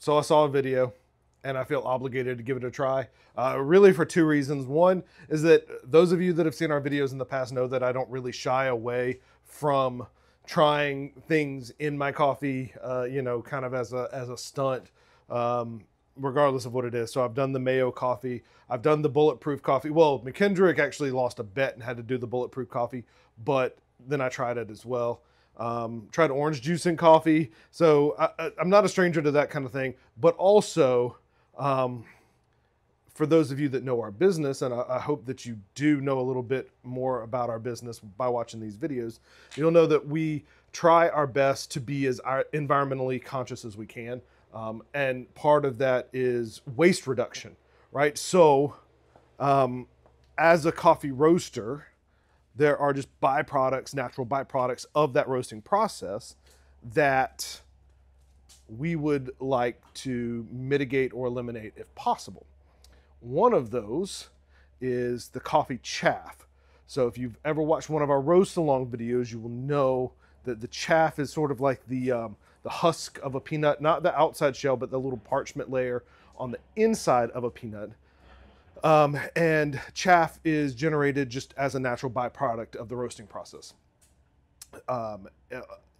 So I saw a video and I feel obligated to give it a try, really for two reasons. One is that those of you that have seen our videos in the past know that I don't really shy away from trying things in my coffee, you know, kind of as a stunt, regardless of what it is. So I've done the mayo coffee, I've done the bulletproof coffee. Well, McKendrick actually lost a bet and had to do the bulletproof coffee, but then I tried it as well. Tried orange juice in coffee. So I'm not a stranger to that kind of thing, but also, for those of you that know our business, and I hope that you do know a little bit more about our business by watching these videos, you'll know that we try our best to be as environmentally conscious as we can. And part of that is waste reduction, right? So as a coffee roaster, there are just byproducts, natural byproducts of that roasting process that we would like to mitigate or eliminate if possible. One of those is the coffee chaff. So if you've ever watched one of our roast along videos, you will know that the chaff is sort of like the husk of a peanut, not the outside shell, but the little parchment layer on the inside of a peanut. And chaff is generated just as a natural byproduct of the roasting process.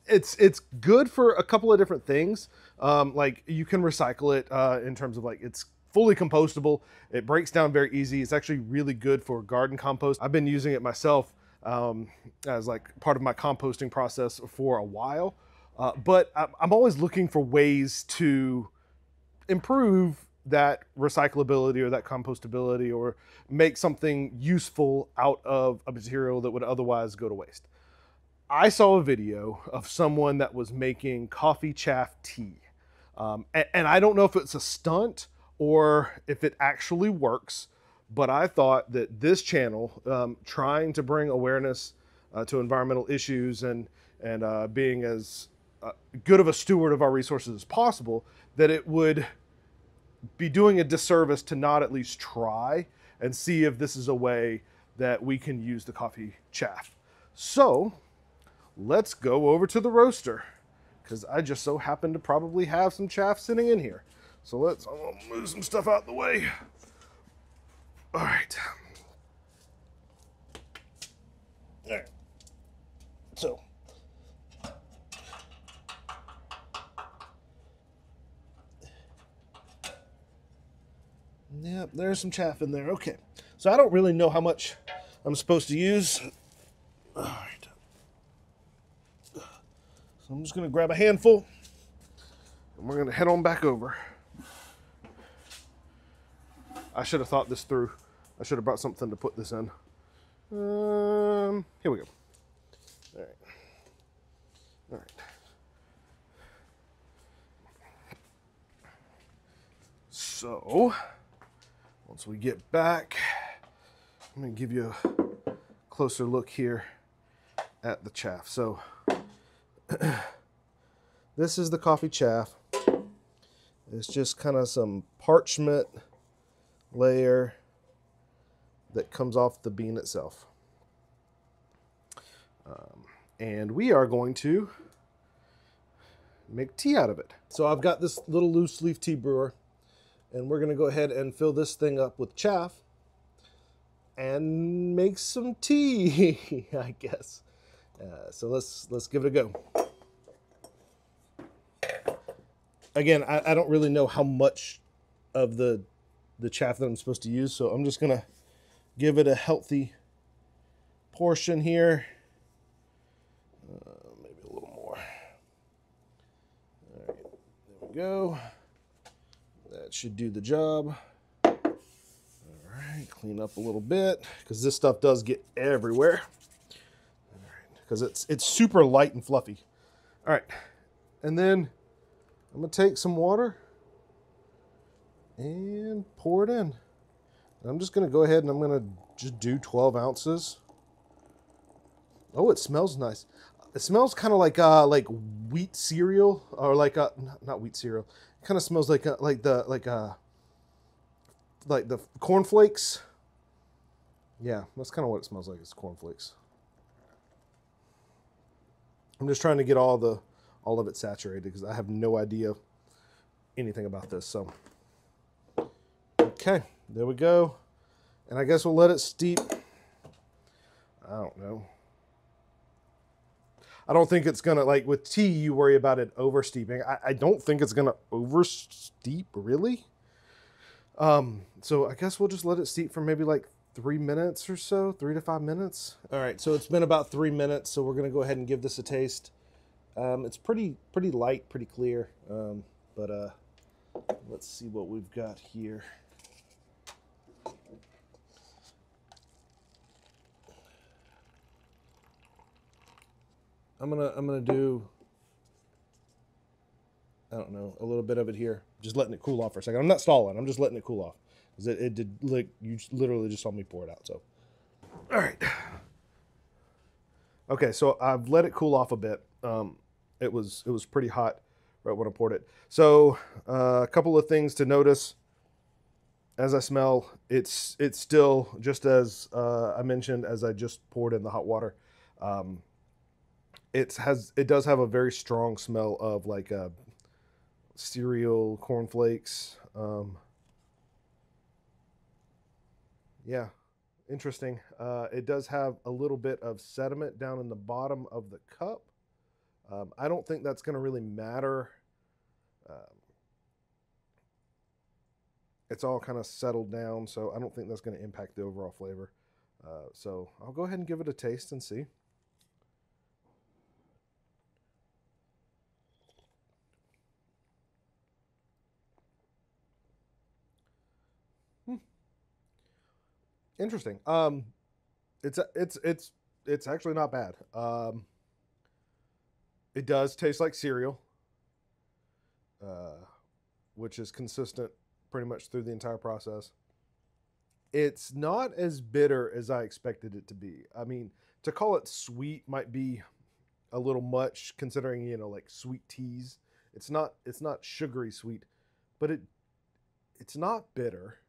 It's good for a couple of different things. Like you can recycle it in terms of like it's fully compostable. It breaks down very easy. It's actually really good for garden compost. I've been using it myself as like part of my composting process for a while. But I'm always looking for ways to improve that recyclability or that compostability or make something useful out of a material that would otherwise go to waste. I saw a video of someone that was making coffee chaff tea. And I don't know if it's a stunt or if it actually works, but I thought that this channel, trying to bring awareness to environmental issues and being as good of a steward of our resources as possible, that it would be doing a disservice to not at least try and see if this is a way that we can use the coffee chaff. So let's go over to the roaster, because I just so happen to probably have some chaff sitting in here. So I'm gonna move some stuff out of the way. All right. All right. So yeah, there's some chaff in there. Okay. So I don't really know how much I'm supposed to use. All right. So I'm just going to grab a handful and we're going to head on back over. I should have thought this through. I should have brought something to put this in. Here we go. All right. All right. So once we get back, I'm going to give you a closer look here at the chaff. So this is the coffee chaff. It's just kind of some parchment layer that comes off the bean itself. And we are going to make tea out of it. So I've got this little loose leaf tea brewer, and we're going to go ahead and fill this thing up with chaff and make some tea, I guess. So let's give it a go. Again, I don't really know how much of the chaff that I'm supposed to use, so I'm just going to give it a healthy portion here. Maybe a little more. All right, there we go. That should do the job. All right, clean up a little bit because this stuff does get everywhere. All right, because it's super light and fluffy. All right, and then I'm gonna take some water and pour it in. And I'm just gonna go ahead and I'm gonna just do 12 ounces. Oh, it smells nice. It smells kind of like wheat cereal, or like not wheat cereal. It kind of smells like the cornflakes. Yeah, that's kind of what it smells like. It's cornflakes. I'm just trying to get all of it saturated because I have no idea anything about this. So, okay, there we go. And I guess we'll let it steep. I don't know. I don't think it's gonna, like with tea, you worry about it over steeping. I don't think it's gonna over steep, really. So I guess we'll just let it steep for maybe like 3 minutes or so, 3 to 5 minutes. All right, so it's been about 3 minutes, so we're gonna go ahead and give this a taste. It's pretty light, pretty clear, but let's see what we've got here. I'm gonna do, I don't know, a little bit of it here. Just letting it cool off for a second. I'm not stalling. I'm just letting it cool off. Because it did, like, you literally just saw me pour it out. So, all right. Okay, so I've let it cool off a bit. It was pretty hot right when I poured it. So a couple of things to notice. As I smell, it's still just as I mentioned as I just poured in the hot water. It does have a very strong smell of like cereal, cornflakes. Yeah, interesting. It does have a little bit of sediment down in the bottom of the cup. I don't think that's going to really matter. It's all kind of settled down, so I don't think that's going to impact the overall flavor. So I'll go ahead and give it a taste and see. Interesting. It's actually not bad. It does taste like cereal, which is consistent pretty much through the entire process. It's not as bitter as I expected it to be. I mean, to call it sweet might be a little much considering, you know, like sweet teas. It's not sugary sweet, but it's not bitter.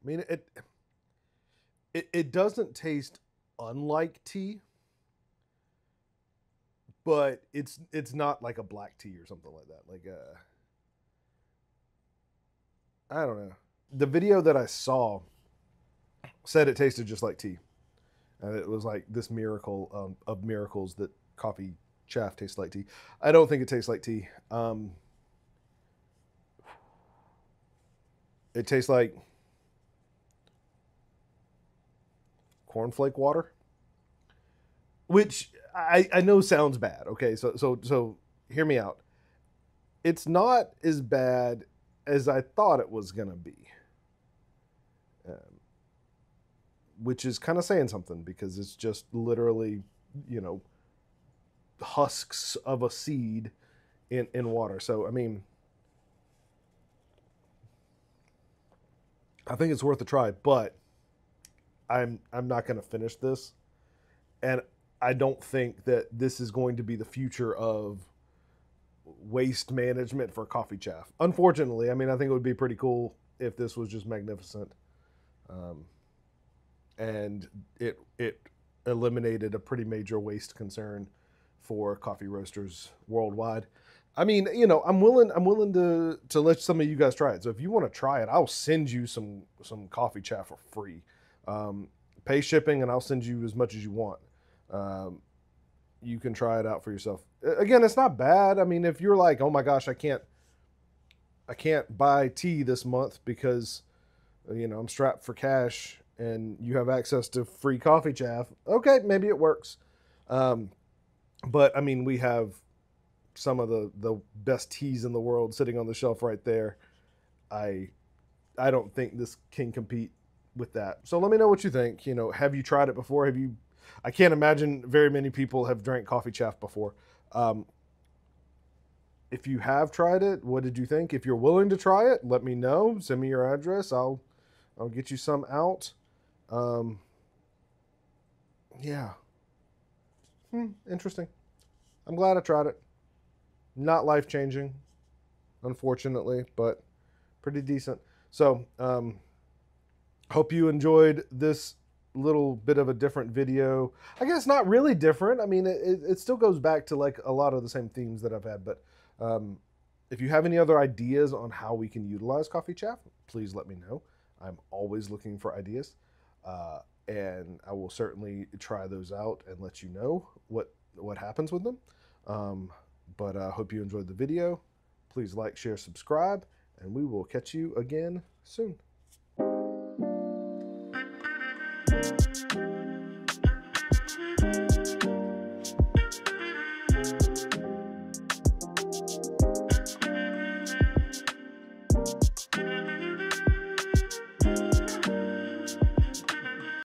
I mean, it doesn't taste unlike tea, but it's not like a black tea or something like that. Like I don't know. The video that I saw said it tasted just like tea, and it was like this miracle of miracles that coffee chaff tastes like tea. I don't think it tastes like tea. It tastes like cornflake water, which I know sounds bad. Okay, so hear me out. It's not as bad as I thought it was gonna be, which is kind of saying something because it's just literally, you know, husks of a seed in water. So I mean, I think it's worth a try, but I'm not going to finish this, and I don't think that this is going to be the future of waste management for coffee chaff. Unfortunately, I mean, I think it would be pretty cool if this was just magnificent, and it eliminated a pretty major waste concern for coffee roasters worldwide. I mean, you know, I'm willing to let some of you guys try it. So if you want to try it, I'll send you some coffee chaff for free. Pay shipping and I'll send you as much as you want. You can try it out for yourself. Again, it's not bad. I mean, if you're like, oh my gosh, I can't buy tea this month because, you know, I'm strapped for cash and you have access to free coffee chaff. Okay, maybe it works. But I mean, we have some of the best teas in the world sitting on the shelf right there. I don't think this can compete with that. So let me know what you think. You know, have you tried it before? I can't imagine very many people have drank coffee chaff before. If you have tried it, what did you think? If you're willing to try it, let me know. Send me your address. I'll get you some out. Yeah. Interesting. I'm glad I tried it. Not life-changing, unfortunately, but pretty decent. So, hope you enjoyed this little bit of a different video. I guess not really different. I mean, it still goes back to like a lot of the same themes that I've had, but if you have any other ideas on how we can utilize coffee chaff, please let me know. I'm always looking for ideas, and I will certainly try those out and let you know what happens with them. But I hope you enjoyed the video. Please like, share, subscribe, and we will catch you again soon.